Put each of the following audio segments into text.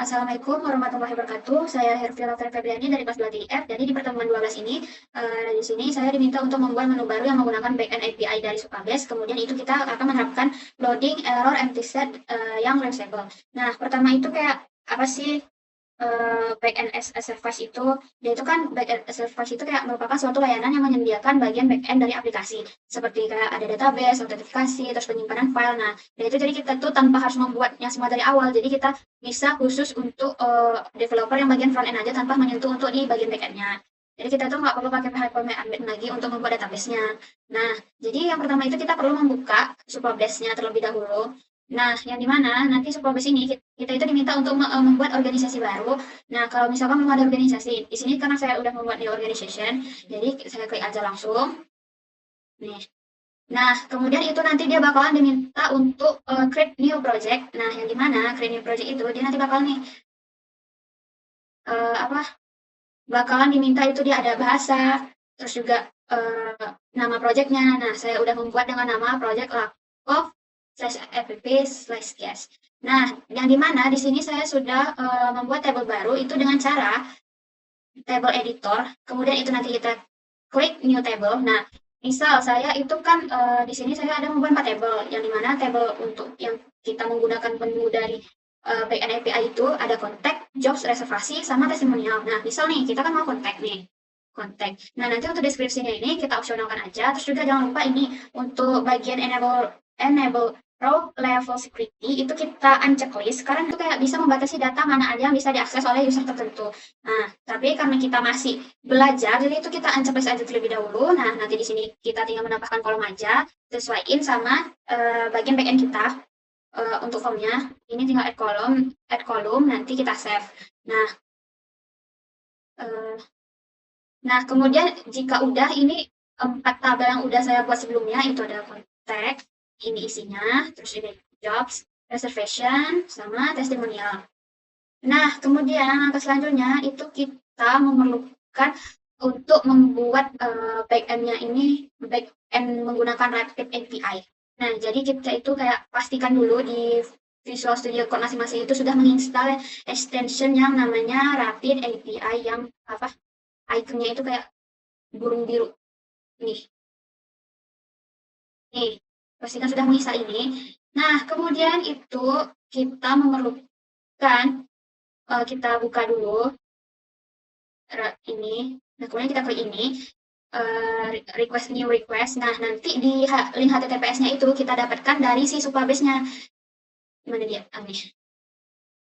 Assalamualaikum warahmatullahi wabarakatuh. Saya Hervira Febriani dari kelas 2TF. Jadi di pertemuan 12 ini, di sini saya diminta untuk membuat menu baru yang menggunakan backend API dari Supabase. Kemudian itu kita akan menerapkan loading, error, empty set yang reusable. Nah, pertama itu kayak apa sih backend as a service itu? Dia itu kan backend as a service itu kayak merupakan suatu layanan yang menyediakan bagian backend dari aplikasi. Seperti kayak ada database, autentifikasi, terus penyimpanan file. Nah, dan itu jadi kita tuh tanpa harus membuatnya semua dari awal. Jadi kita bisa khusus untuk developer yang bagian front end aja tanpa menyentuh untuk di bagian backend-nya. Jadi kita tuh nggak perlu pakai Hypermesh admin lagi untuk membuat database-nya. Nah, jadi yang pertama itu kita perlu membuka Supabase-nya terlebih dahulu. Nah, yang dimana nanti Supabase ini kita itu diminta untuk membuat organisasi baru. Nah, kalau misalkan mau ada organisasi, di sini karena saya udah membuat di organization, jadi saya klik aja langsung. Nih. Nah, kemudian itu nanti dia bakalan diminta untuk create new project. Nah, yang dimana create new project itu dia nanti bakal nih apa? Bakalan diminta itu dia ada bahasa, terus juga nama projectnya. Nah, saya udah membuat dengan nama project lakoff/app/yes. Nah, yang dimana di sini saya sudah membuat table baru itu dengan cara table editor. Kemudian itu nanti kita klik new table. Nah, misal saya itu kan di sini saya ada membuat 4 table, yang dimana table untuk yang kita menggunakan menu dari backend API itu ada kontak, jobs, reservasi, sama testimonial. Nah, misal nih kita kan mau kontak nih, kontak. Nah, nanti untuk deskripsinya ini kita opsionalkan aja. Terus juga jangan lupa ini untuk bagian enable row level security itu kita unchecklist karena itu kayak bisa membatasi data mana aja yang bisa diakses oleh user tertentu. Nah, tapi karena kita masih belajar, jadi itu kita unchecklist aja terlebih dahulu. Nah, nanti di sini kita tinggal menambahkan kolom aja, sesuaiin sama bagian backend kita untuk formnya. Ini tinggal add kolom, nanti kita save. Nah, uh, nah, kemudian jika udah ini 4 tabel yang udah saya buat sebelumnya itu ada kontak, ini isinya, terus ini jobs, reservation, sama testimonial. Nah, kemudian langkah selanjutnya itu kita memerlukan untuk membuat backend-nya ini backend menggunakan Rapid API. Nah, jadi kita itu kayak pastikan dulu di Visual Studio Code masing-masing itu sudah menginstal extension yang namanya Rapid API yang apa? Ikonnya itu kayak burung biru nih. Nih, pastikan sudah menginstal ini. Nah, kemudian itu kita memerlukan kita buka dulu ini. Nah, kemudian kita klik ini request new request. Nah, nanti di link HTTPS-nya itu kita dapatkan dari si Supabase-nya. Mana dia?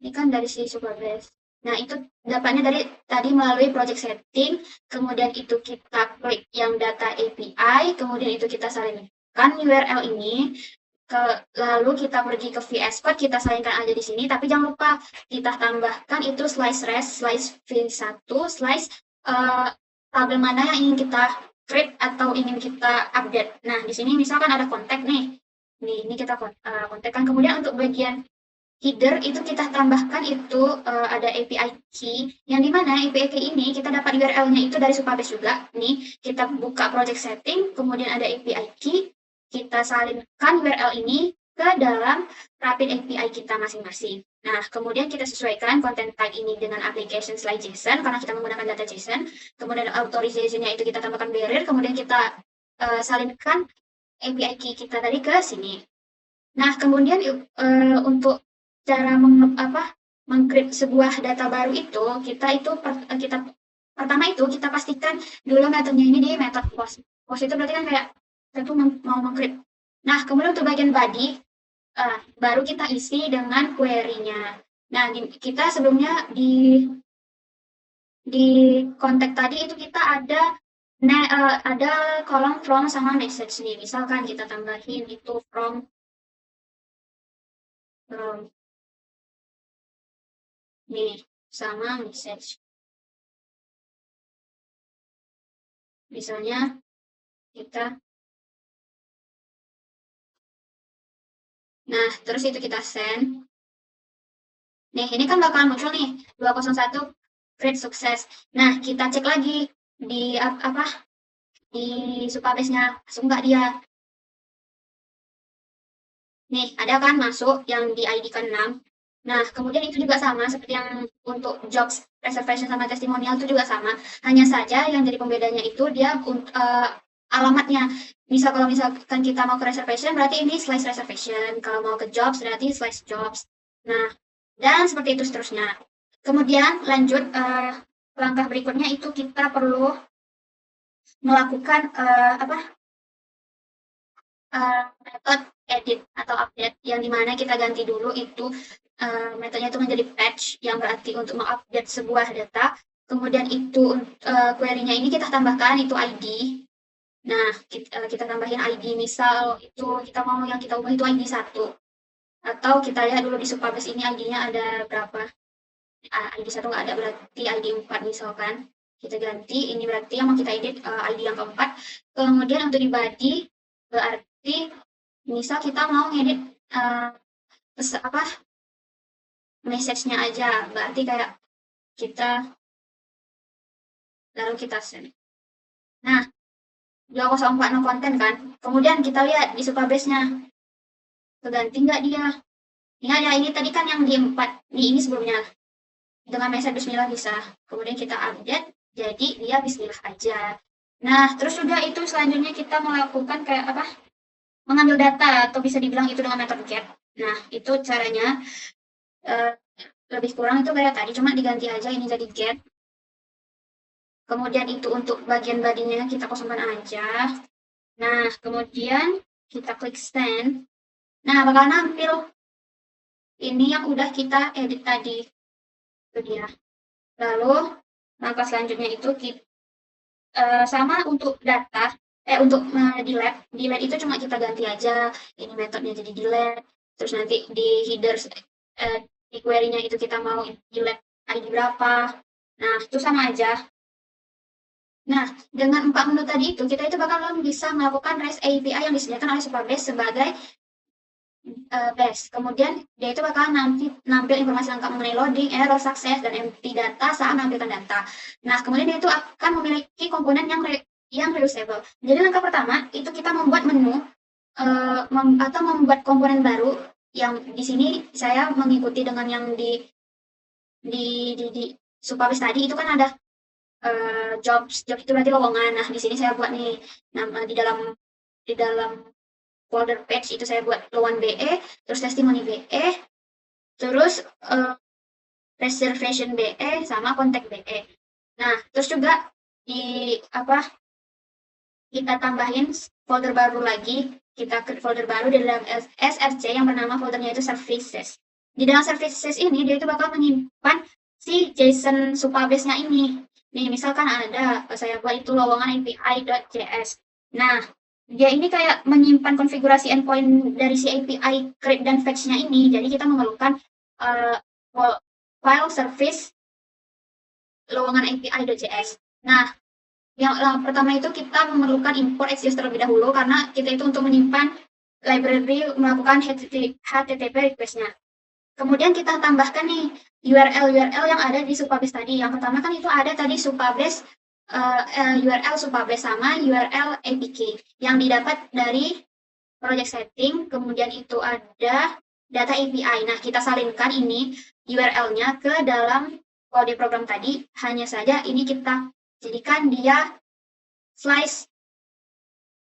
Ini kan dari si Supabase. Nah, itu dapatnya dari tadi melalui project setting, kemudian itu kita klik yang data API, kemudian itu kita salinkan URL ini, lalu kita pergi ke VS Code, kita salinkan aja di sini, tapi jangan lupa kita tambahkan itu slice res, slice v1, slice tabel mana yang ingin kita create atau ingin kita update. Nah, di sini misalkan ada kontak nih. Nih, ini kita kontakkan. Kemudian untuk bagian header itu kita tambahkan itu ada API key, yang dimana API key ini kita dapat URL-nya itu dari Supabase juga. Nih, kita buka project setting, kemudian ada API key, kita salinkan URL ini ke dalam Rapid API kita masing-masing. Nah, kemudian kita sesuaikan content type ini dengan application slide JSON, karena kita menggunakan data JSON. Kemudian authorization-nya itu kita tambahkan barrier, kemudian kita salinkan API key kita tadi ke sini. Nah, kemudian untuk cara mengcreate sebuah data baru itu, kita pertama itu kita pastikan dulu metodenya ini di method post. Post itu berarti kan kayak kita tuh mau mengcreate. Nah, kemudian untuk bagian body, baru kita isi dengan query-nya. Nah, kita sebelumnya di kontak tadi itu kita ada kolom from sama message nih. Misalkan kita tambahin itu from nih sama message. Misalnya kita nah, terus itu kita send. Nih, ini kan bakalan muncul nih 201 create sukses. Nah, kita cek lagi di di Supabase-nya masuk nggak dia. Nih, ada kan masuk yang di ID ke-6. Nah, kemudian itu juga sama seperti yang untuk jobs reservation sama testimonial itu juga sama. Hanya saja yang jadi pembedanya itu dia alamatnya. Misal kalau misalkan kita mau ke reservation berarti ini slash reservation. Kalau mau ke jobs berarti slash jobs. Nah, dan seperti itu seterusnya. Kemudian lanjut langkah berikutnya itu kita perlu melakukan metode edit atau update yang dimana kita ganti dulu itu metodenya itu menjadi patch yang berarti untuk mengupdate sebuah data. Kemudian itu query-nya ini kita tambahkan itu ID. Nah, kita tambahin ID, misal itu kita mau yang kita ubah itu ID 1. Atau kita lihat dulu di Supabase ini ID-nya ada berapa. ID 1 nggak ada, berarti ID 4 misalkan. Kita ganti, ini berarti yang mau kita edit ID yang keempat. Kemudian untuk di body, berarti misal kita mau ngedit message-nya aja, berarti kayak kita lalu kita send. Nah, 204 no content kan. Kemudian kita lihat di Supabase-nya. Keganti nggak dia? Ingat ya, ini tadi kan yang di 4, di ini sebelumnya. Dengan message bismillah bisa. Kemudian kita update, jadi dia bismillah aja. Nah, terus juga itu selanjutnya kita melakukan kayak mengambil data, atau bisa dibilang itu dengan metode get. Nah, itu caranya lebih kurang itu kayak tadi, cuma diganti aja ini jadi get. Kemudian itu untuk bagian badinya kita kosongkan aja. Nah, kemudian kita klik send. Nah, bakal nampil ini yang udah kita edit tadi. Itu dia. Lalu, langkah selanjutnya itu kita, sama untuk data, untuk delete. Delete itu cuma kita ganti aja. Ini metodenya jadi delete. Terus nanti di header, di query-nya itu kita mau delete ID berapa. Nah, itu sama aja. Nah, dengan 4 menu tadi itu, kita itu bakalan bisa melakukan REST API yang disediakan oleh Supabase sebagai base. Kemudian, dia itu bakalan nampil informasi lengkap mengenai loading, error, sukses, dan empty data saat menampilkan data. Nah, kemudian dia itu akan memiliki komponen yang reusable. Jadi, langkah pertama, itu kita membuat menu, atau membuat komponen baru, yang di sini saya mengikuti dengan yang di Supabase tadi, itu kan ada jobs itu berarti lowongan. Nah, di sini saya buat nih nama di dalam folder page itu saya buat lowongan BE, terus testimoni BE, terus reservation BE sama kontak BE. Nah, terus juga kita tambahin folder baru lagi, kita create folder baru di dalam SRC yang bernama foldernya itu services. Di dalam services ini dia itu bakal menyimpan si JSON Supabase-nya ini. Nih, misalkan ada, saya buat itu lowongan API.js. Nah, dia ini kayak menyimpan konfigurasi endpoint dari si API create dan fetch-nya ini. Jadi kita memerlukan file service lowongan API.js. Nah, yang pertama itu kita memerlukan import Axios terlebih dahulu karena kita itu untuk menyimpan library melakukan HTTP request-nya. Kemudian kita tambahkan nih URL yang ada di Supabase tadi. Yang pertama kan itu ada tadi Supabase, URL Supabase sama URL APK yang didapat dari project setting. Kemudian itu ada data API. Nah, kita salinkan ini URL-nya ke dalam kode program tadi. Hanya saja ini kita jadikan dia slice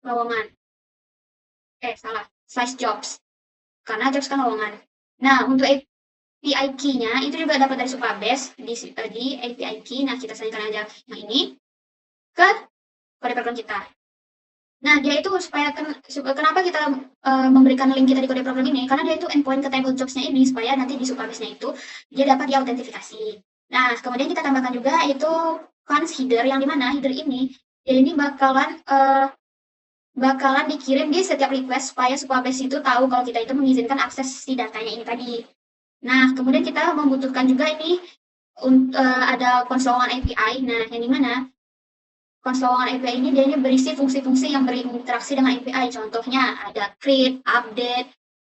lowongan. Slice jobs. Karena jobs kan lowongan. Nah, untuk API key-nya itu juga dapat dari Supabase di API key. Nah, kita salinkan aja yang ini ke kode program kita. Nah, dia itu supaya kenapa kita memberikan link kita di kode program ini? Karena dia itu endpoint ke table jobs-nya ini supaya nanti di Supabase-nya itu dia dapat diautentifikasi. Nah, kemudian kita tambahkan juga itu cons header yang dimana header ini bakalan dikirim di setiap request supaya Supabase itu tahu kalau kita itu mengizinkan akses si datanya ini tadi. Nah, kemudian kita membutuhkan juga ini ada console lowongan API. Nah, yang dimana console lowongan API ini dia berisi fungsi-fungsi yang berinteraksi dengan API. Contohnya ada create, update,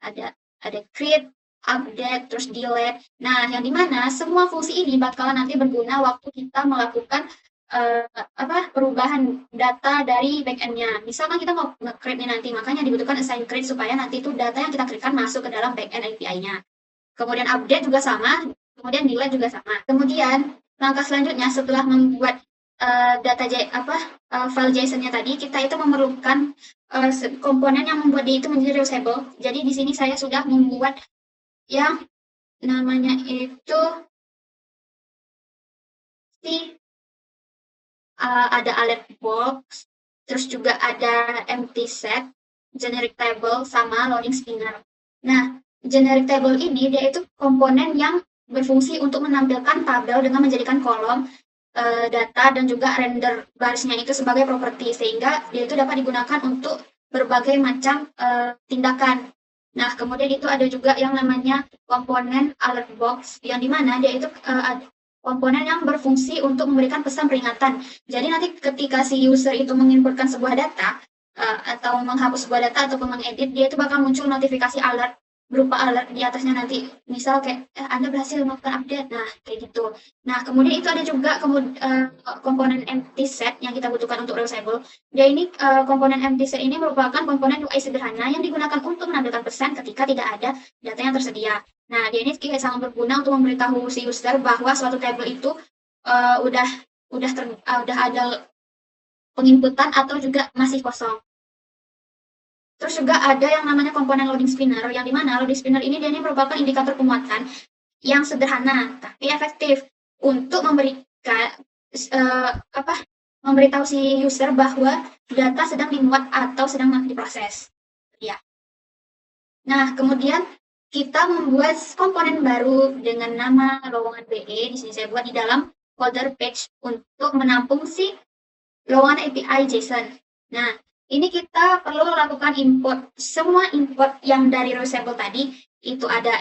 ada create, update, terus delete. Nah, yang dimana semua fungsi ini bakalan nanti berguna waktu kita melakukan perubahan data dari backend-nya. Misalkan kita mau nge-create nanti, makanya dibutuhkan assign create supaya nanti itu data yang kita create masuk ke dalam backend API-nya. Kemudian update juga sama, kemudian delete juga sama. Kemudian langkah selanjutnya setelah membuat file JSON-nya tadi, kita itu memerlukan komponen yang membuat dia itu menjadi reusable. Jadi di sini saya sudah membuat yang namanya itu ada alert box, terus juga ada empty set, generic table, sama loading spinner. Nah, generic table ini dia itu komponen yang berfungsi untuk menampilkan tabel dengan menjadikan kolom data dan juga render barisnya itu sebagai properti, sehingga dia itu dapat digunakan untuk berbagai macam tindakan. Nah, kemudian itu ada juga yang namanya komponen alert box, yang dimana dia itu komponen yang berfungsi untuk memberikan pesan peringatan. Jadi nanti ketika si user itu menginputkan sebuah data, atau menghapus sebuah data ataupun mengedit, dia itu bakal muncul notifikasi alert, berupa alert di atasnya nanti. Misal kayak, Anda berhasil melakukan update, nah kayak gitu. Nah, kemudian itu ada juga komponen empty set yang kita butuhkan untuk reusable. Jadi ini komponen empty set ini merupakan komponen UI sederhana yang digunakan untuk menampilkan pesan ketika tidak ada data yang tersedia. Nah, dia ini sangat berguna untuk memberitahu si user bahwa suatu table itu udah ada penginputan atau juga masih kosong. Terus juga ada yang namanya komponen loading spinner, yang dimana loading spinner ini dia ini merupakan indikator penguatan yang sederhana tapi efektif untuk memberitahu si user bahwa data sedang dimuat atau sedang diproses. Ya. Nah, kemudian kita membuat komponen baru dengan nama lowongan BE. Di sini saya buat di dalam folder page untuk menampung si lowongan API JSON. Nah, ini kita perlu lakukan import. Semua import yang dari reusable tadi, itu ada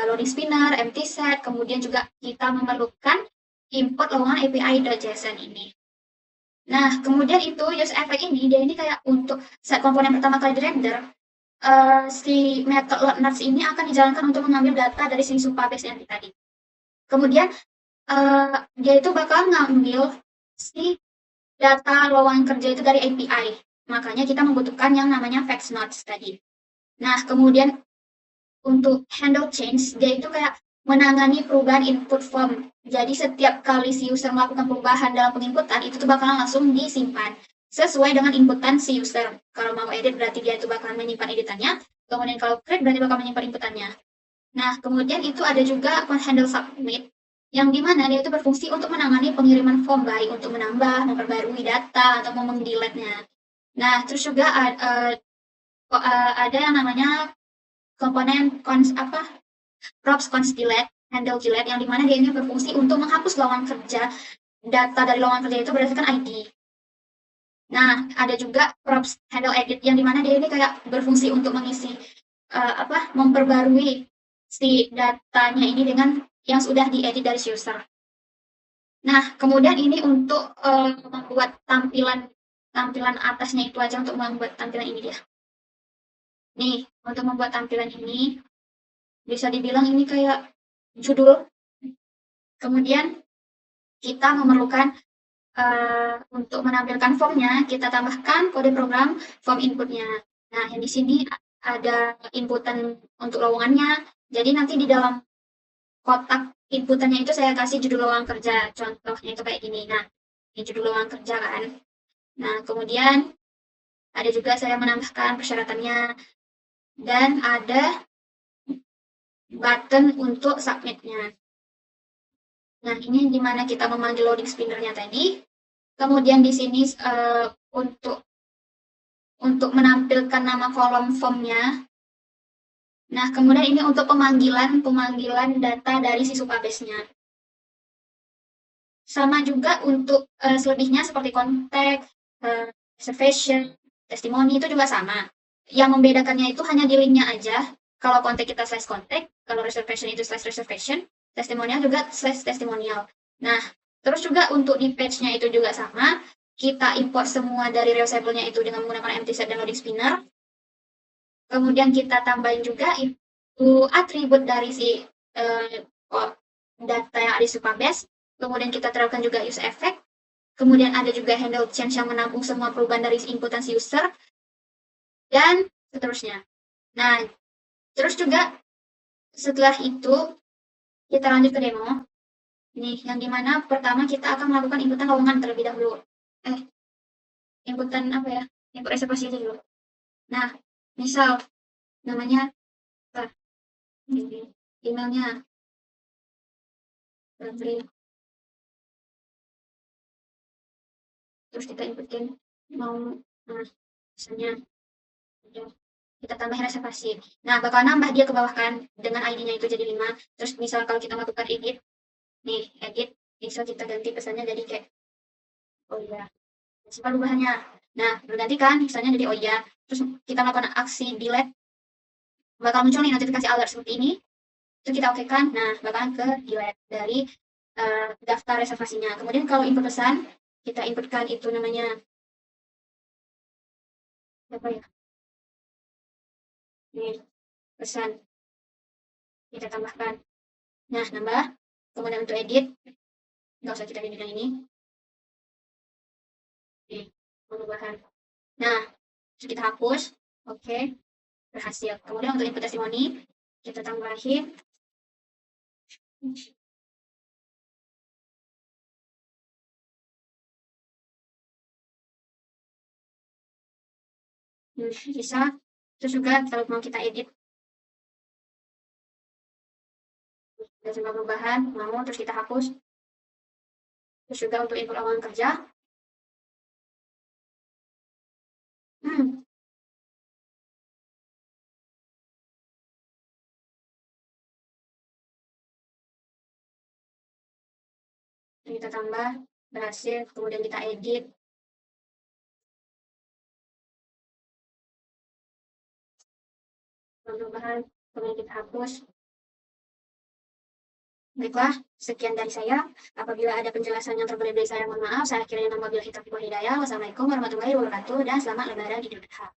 loading spinner, empty set, kemudian juga kita memerlukan import lowongan API.json ini. Nah, kemudian itu use effect ini, dia ini kayak untuk saat komponen pertama kali dirender, si method load nuts ini akan dijalankan untuk mengambil data dari si supabase yang tadi. Kemudian dia itu bakal ngambil si data lowongan kerja itu dari API. Makanya kita membutuhkan yang namanya fetch nodes tadi. Nah, kemudian untuk handle change, dia itu kayak menangani perubahan input form. Jadi setiap kali si user melakukan perubahan dalam penginputan, itu tuh bakalan langsung disimpan sesuai dengan inputan si user. Kalau mau edit berarti dia itu bakal menyimpan editannya. Kemudian kalau create berarti bakal menyimpan inputannya. Nah, kemudian itu ada juga handle submit, yang dimana dia itu berfungsi untuk menangani pengiriman form, baik untuk menambah, memperbarui data, atau mendelete-nya. Nah, terus juga ada yang namanya komponen props const delete, handle delete, yang dimana dia ini berfungsi untuk menghapus lowongan kerja, data dari lowongan kerja itu berdasarkan ID. Nah, ada juga props handle edit, yang dimana dia ini kayak berfungsi untuk mengisi memperbarui si datanya ini dengan yang sudah diedit dari si user. Nah, kemudian ini untuk membuat tampilan atasnya itu aja, untuk membuat tampilan ini dia. Nih, untuk membuat tampilan ini, bisa dibilang ini kayak judul. Kemudian kita memerlukan untuk menampilkan formnya, kita tambahkan kode program form inputnya. Nah, yang di sini ada inputan untuk lowongannya. Jadi nanti di dalam kotak inputannya itu saya kasih judul lowongan kerja. Contohnya itu kayak gini. Nah, ini judul lowongan kerja kan. Nah, kemudian ada juga saya menambahkan persyaratannya. Dan ada button untuk submit-nya. Nah, ini dimana kita memanggil loading spinner-nya tadi. Kemudian di sini untuk menampilkan nama kolom form-nya. Nah, kemudian ini untuk pemanggilan data dari si supabase-nya. Sama juga untuk selebihnya seperti kontak, reservation, testimoni itu juga sama. Yang membedakannya itu hanya di link-nya aja. Kalau kontak kita /kontak, kalau reservation itu /reservation, testimonial juga /testimonial. Nah, terus juga untuk di page-nya itu juga sama. Kita import semua dari reusable-nya itu dengan menggunakan empty set dan loading spinner. Kemudian kita tambahin juga itu atribut dari si data yang ada di supabase. Kemudian kita terapkan juga use effect. Kemudian ada juga handle change yang menampung semua perubahan dari inputan si user. Dan seterusnya. Nah, terus juga setelah itu kita lanjut ke demo. Nih, yang dimana pertama kita akan melakukan inputan lowongan terlebih dahulu. Inputan apa ya? Input reservasi aja dulu. Nah, misal namanya apa? Emailnya Febri. Terus kita inputin mau misalnya kita tambahin reservasi. Nah, bakal nambah dia ke bawah kan dengan ID-nya itu jadi 5. Terus misal kalau kita melakukan edit, nih edit, misal kita ganti pesannya jadi kayak oh iya, simpan perubahannya. Nah, berganti kan misalnya jadi oh iya. Terus kita melakukan aksi delete, bakal muncul nih notifikasi alert seperti ini. Itu kita oke kan. Nah, bakalan ke delete dari daftar reservasinya. Kemudian kalau input pesan, kita inputkan itu namanya apa ya? Nih, pesan. Kita tambahkan. Nah, nambah. Kemudian untuk edit, nggak usah kita edit yang ini. Nih, perubahan. Nah, terus kita hapus. Oke, berhasil. Kemudian untuk input testimoni, kita tambahin. Bisa. Terus juga kalau mau kita edit, ada semua perubahan, mau terus kita hapus. Terus juga untuk input lowongan kerja. Kita tambah, berhasil, kemudian kita edit. Perubahan, kemudian kita hapus. Baiklah, sekian dari saya. Apabila ada penjelasan yang terbelit dari saya, mohon maaf. Saya akhirnya nama bila kita hidayah. Wassalamualaikum warahmatullahi wabarakatuh dan selamat lebaran Idul Adha.